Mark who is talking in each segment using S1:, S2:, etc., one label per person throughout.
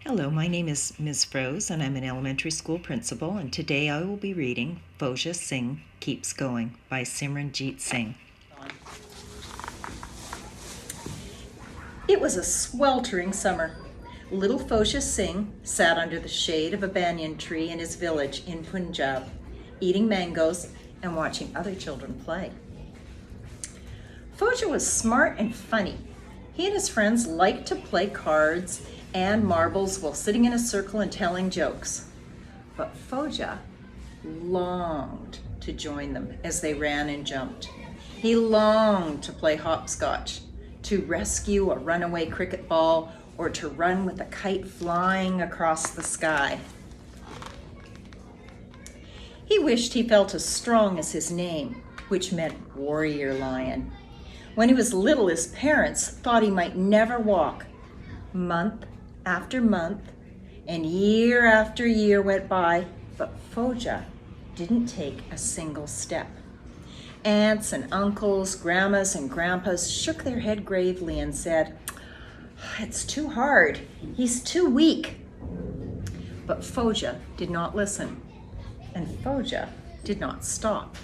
S1: Hello, my name is Ms. Froese, and I'm an elementary school principal, and today I will be reading Fauja Singh Keeps Going by Simranjeet Singh.
S2: It was a sweltering summer. Little Fauja Singh sat under the shade of a banyan tree in his village in Punjab, eating mangoes and watching other children play. Fauja was smart and funny. He and his friends liked to play cards and marbles while sitting in a circle and telling jokes. But Fauja longed to join them as they ran and jumped. He longed to play hopscotch, to rescue a runaway cricket ball, or to run with a kite flying across the sky. He wished he felt as strong as his name, which meant warrior lion. When he was little, his parents thought he might never walk. Month after month and year after year went by, but Fauja didn't take a single step. Aunts and uncles, grandmas and grandpas shook their head gravely and said, "It's too hard. He's too weak." But Fauja did not listen, and Fauja did not stop.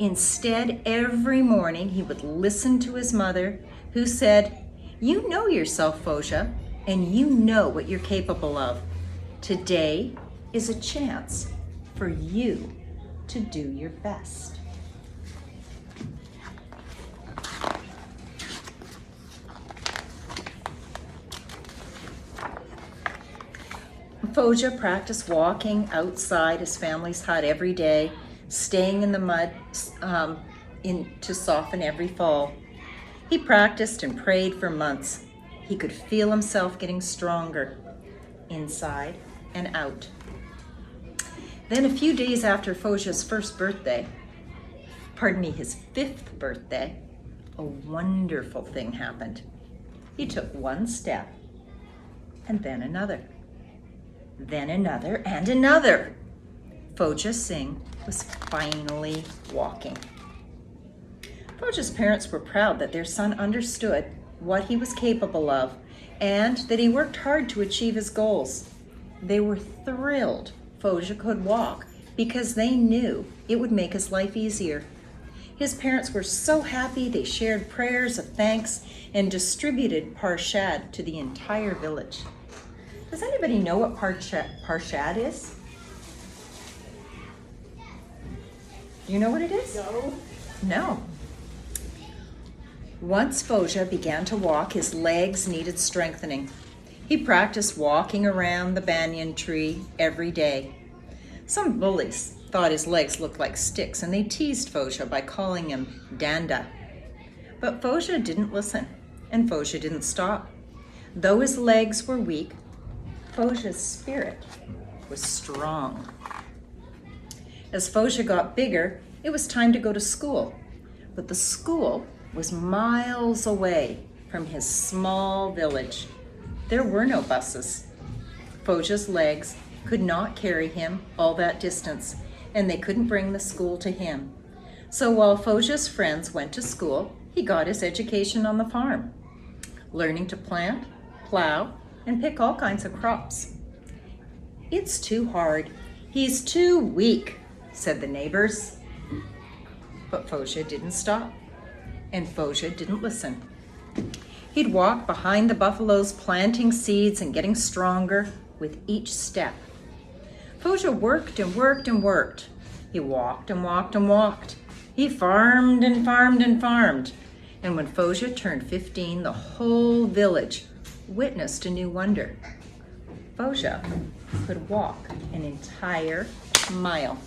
S2: Instead, every morning he would listen to his mother, who said, "You know yourself, Fauja, and you know what you're capable of. Today is a chance for you to do your best." Fauja practiced walking outside his family's hut every day, staying in the mud to soften every fall. He practiced and prayed for months. He could feel himself getting stronger, inside and out. Then a few days after Fauja's his fifth birthday, a wonderful thing happened. He took one step, and then another and another. Fauja Singh was finally walking. Fauja's parents were proud that their son understood what he was capable of and that he worked hard to achieve his goals. They were thrilled Fauja could walk because they knew it would make his life easier. His parents were so happy they shared prayers of thanks and distributed parshad to the entire village. Does anybody know what parshad is? Do you know what it is? No. Once Fauja began to walk, his legs needed strengthening. He practiced walking around the banyan tree every day. Some bullies thought his legs looked like sticks, and they teased Fauja by calling him Danda. But Fauja didn't listen, and Fauja didn't stop. Though his legs were weak, Fauja's spirit was strong. As Fauja got bigger, it was time to go to school. But the school was miles away from his small village. There were no buses. Fauja's legs could not carry him all that distance, and they couldn't bring the school to him. So while Fauja's friends went to school, he got his education on the farm, learning to plant, plow, and pick all kinds of crops. "It's too hard. He's too weak," said the neighbors. But Fauja didn't stop, and Fauja didn't listen. He'd walk behind the buffaloes, planting seeds and getting stronger with each step. Fauja worked and worked and worked. He walked and walked and walked. He farmed and farmed and farmed. And when Fauja turned 15, the whole village witnessed a new wonder. Fauja could walk an entire mile.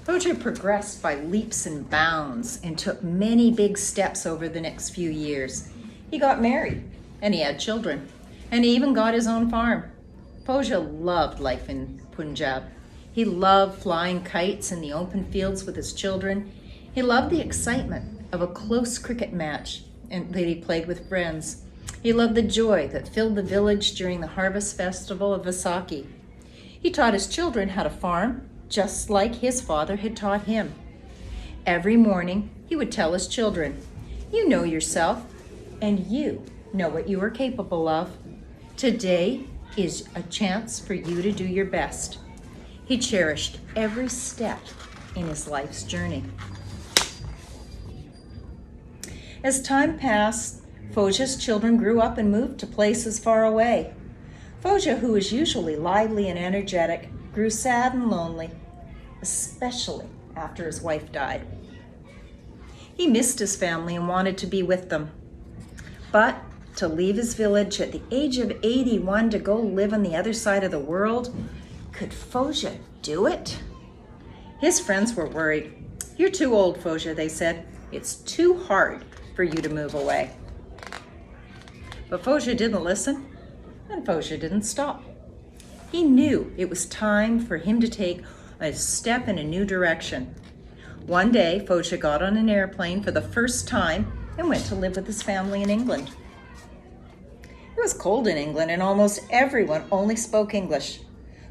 S2: Fauja progressed by leaps and bounds and took many big steps over the next few years. He got married, and he had children, and he even got his own farm. Fauja loved life in Punjab. He loved flying kites in the open fields with his children. He loved the excitement of a close cricket match that he played with friends. He loved the joy that filled the village during the harvest festival of Vaisakhi. He taught his children how to farm, just like his father had taught him. Every morning, he would tell his children, "You know yourself, and you know what you are capable of. Today is a chance for you to do your best. He cherished every step in his life's journey. As time passed, Fauja's children grew up and moved to places far away. Fauja, who was usually lively and energetic, grew sad and lonely, especially after his wife died. He missed his family and wanted to be with them. But to leave his village at the age of 81 to go live on the other side of the world, could Fauja do it? His friends were worried. "You're too old, Fauja," they said. "It's too hard for you to move away." But Fauja didn't listen, and Fauja didn't stop. He knew it was time for him to take a step in a new direction. One day, Fauja got on an airplane for the first time and went to live with his family in England. It was cold in England, and almost everyone only spoke English.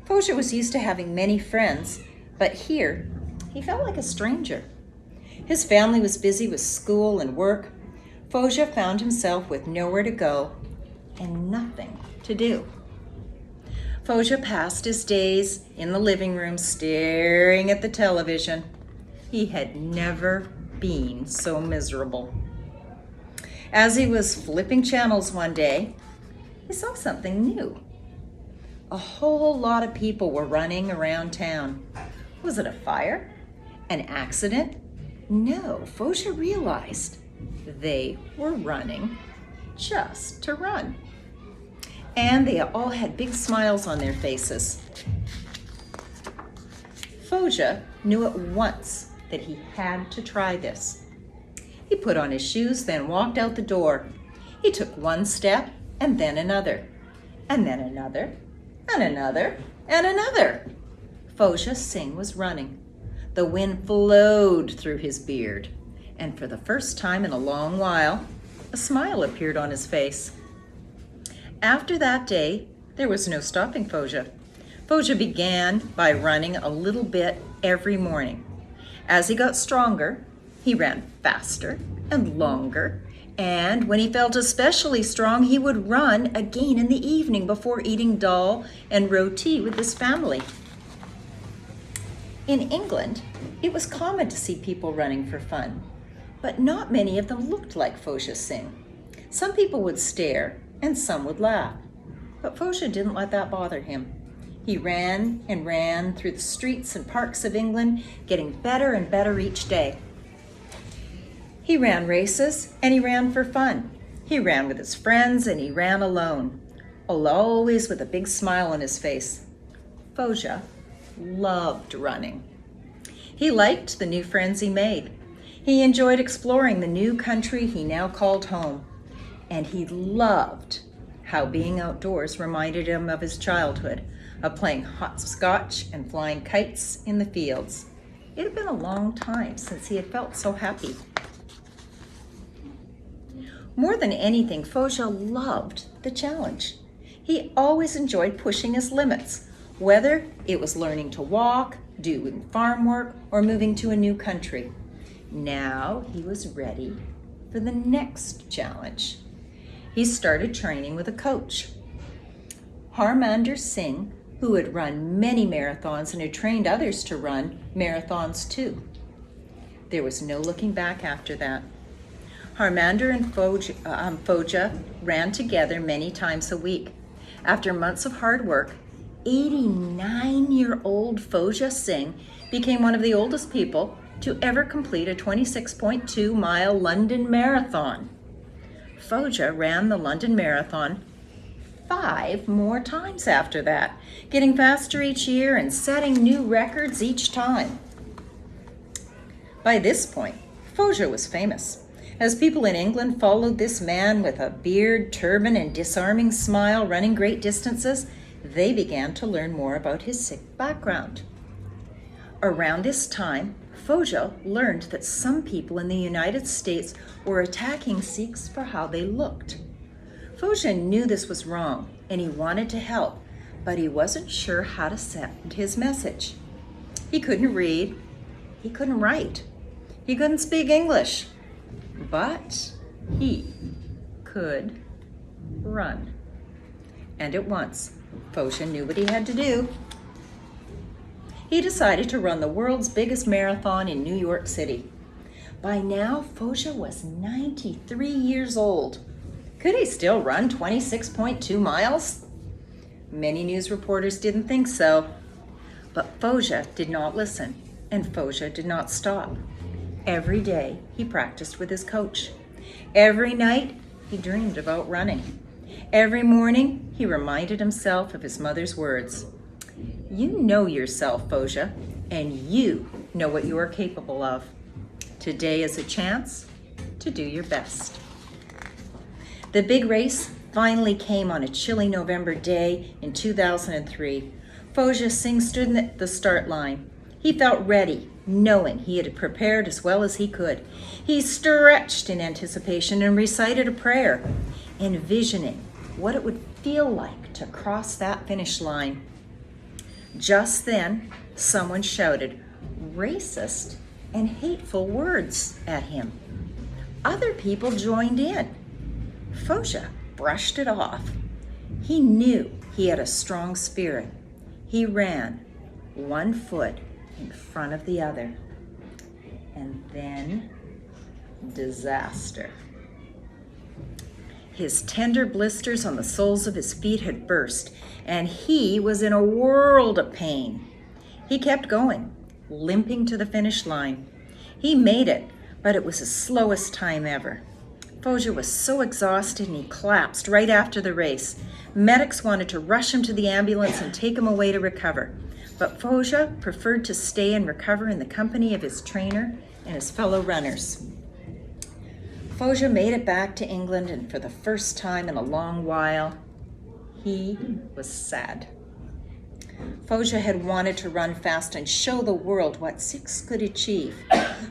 S2: Fauja was used to having many friends, but here, he felt like a stranger. His family was busy with school and work. Fauja found himself with nowhere to go and nothing to do. Fauja passed his days in the living room staring at the television. He had never been so miserable. As he was flipping channels one day, he saw something new. A whole lot of people were running around town. Was it a fire? An accident? No, Fauja realized they were running just to run. And they all had big smiles on their faces. Fauja knew at once that he had to try this. He put on his shoes, then walked out the door. He took one step and then another, and then another, and another, and another. Fauja Singh was running. The wind flowed through his beard, and for the first time in a long while, a smile appeared on his face. After that day, there was no stopping Fauja. Fauja began by running a little bit every morning. As he got stronger, he ran faster and longer, and when he felt especially strong, he would run again in the evening before eating dal and roti with his family. In England, it was common to see people running for fun, but not many of them looked like Fauja Singh. Some people would stare and some would laugh, but Fauja didn't let that bother him. He ran and ran through the streets and parks of England, getting better and better each day. He ran races and he ran for fun. He ran with his friends and he ran alone, always with a big smile on his face. Fauja loved running. He liked the new friends he made. He enjoyed exploring the new country he now called home. And he loved how being outdoors reminded him of his childhood, of playing hopscotch and flying kites in the fields. It had been a long time since he had felt so happy. More than anything, Fauja loved the challenge. He always enjoyed pushing his limits, whether it was learning to walk, doing farm work, or moving to a new country. Now he was ready for the next challenge. He started training with a coach. Harmandir Singh, who had run many marathons and had trained others to run marathons too. There was no looking back after that. Harmandir and Fauja ran together many times a week. After months of hard work, 89-year-old Fauja Singh became one of the oldest people to ever complete a 26.2-mile London Marathon. Fauja ran the London Marathon 5 more times after that, getting faster each year and setting new records each time. By this point, Fauja was famous, as people in England followed this man with a beard, turban, and disarming smile running great distances. They began to learn more about his Sikh background. Around this time, Fauja learned that some people in the United States were attacking Sikhs for how they looked. Fauja knew this was wrong and he wanted to help, but he wasn't sure how to send his message. He couldn't read, he couldn't write, he couldn't speak English, but he could run. And at once, Fauja knew what he had to do. He decided to run the world's biggest marathon in New York City. By now, Fauja was 93 years old. Could he still run 26.2 miles? Many news reporters didn't think so. But Fauja did not listen, and Fauja did not stop. Every day, he practiced with his coach. Every night, he dreamed about running. Every morning, he reminded himself of his mother's words. You know yourself, Fauja, and you know what you are capable of. Today is a chance to do your best. The big race finally came on a chilly November day in 2003. Fauja Singh stood at the start line. He felt ready, knowing he had prepared as well as he could. He stretched in anticipation and recited a prayer, envisioning what it would feel like to cross that finish line. Just then, someone shouted racist and hateful words at him. Other people joined in. Fauja brushed it off. He knew he had a strong spirit. He ran, one foot in front of the other. And then, disaster. His tender blisters on the soles of his feet had burst, and he was in a world of pain. He kept going, limping to the finish line. He made it, but it was his slowest time ever. Fauja was so exhausted and he collapsed right after the race. Medics wanted to rush him to the ambulance and take him away to recover. But Fauja preferred to stay and recover in the company of his trainer and his fellow runners. Fauja made it back to England, and for the first time in a long while, he was sad. Fauja had wanted to run fast and show the world what Sikhs could achieve,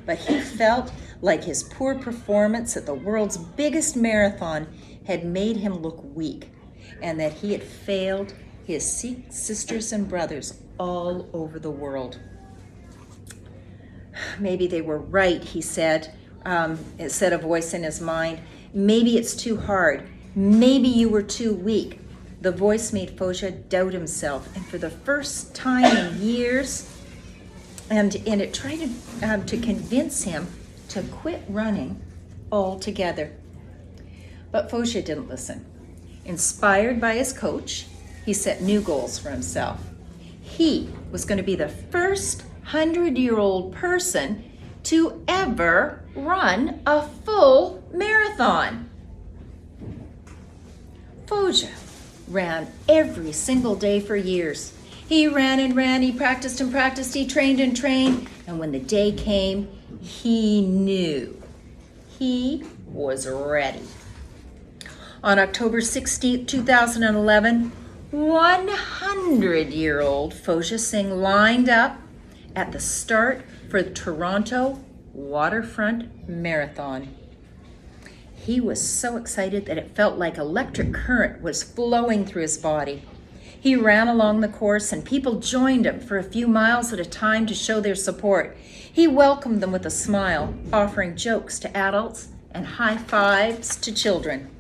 S2: but he felt like his poor performance at the world's biggest marathon had made him look weak, and that he had failed his Sikh sisters and brothers all over the world. Maybe they were right, he said. It said a voice in his mind. Maybe it's too hard. Maybe you were too weak. The voice made Fauja doubt himself, and for the first time in years, and it tried to convince him to quit running altogether. But Fauja didn't listen. Inspired by his coach, he set new goals for himself. He was going to be the first 100-year-old person to ever run a full marathon. Fauja ran every single day for years. He ran and ran, he practiced and practiced, he trained and trained, and when the day came, he knew. He was ready. On October 16, 2011, 100-year-old Fauja Singh lined up at the start for the Toronto Waterfront Marathon. He was so excited that it felt like electric current was flowing through his body. He ran along the course and people joined him for a few miles at a time to show their support. He welcomed them with a smile, offering jokes to adults and high fives to children.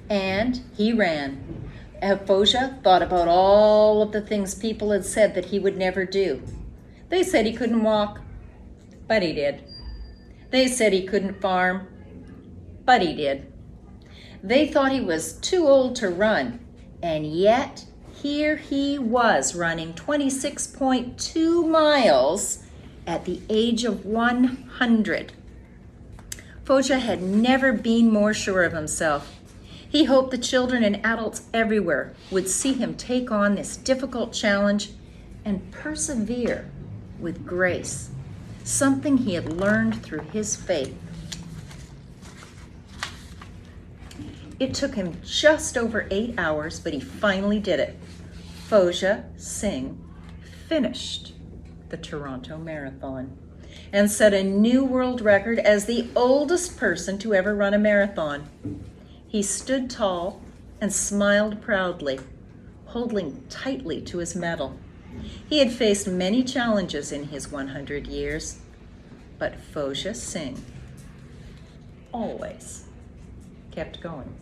S2: And he ran. Fauja thought about all of the things people had said that he would never do. They said he couldn't walk, but he did. They said he couldn't farm, but he did. They thought he was too old to run, and yet here he was running 26.2 miles at the age of 100. Fauja had never been more sure of himself. He hoped the children and adults everywhere would see him take on this difficult challenge and persevere with grace, something he had learned through his faith. It took him just over 8 hours, but he finally did it. Fauja Singh finished the Toronto Marathon and set a new world record as the oldest person to ever run a marathon. He stood tall and smiled proudly, holding tightly to his medal. He had faced many challenges in his 100 years, but Fauja Singh always kept going.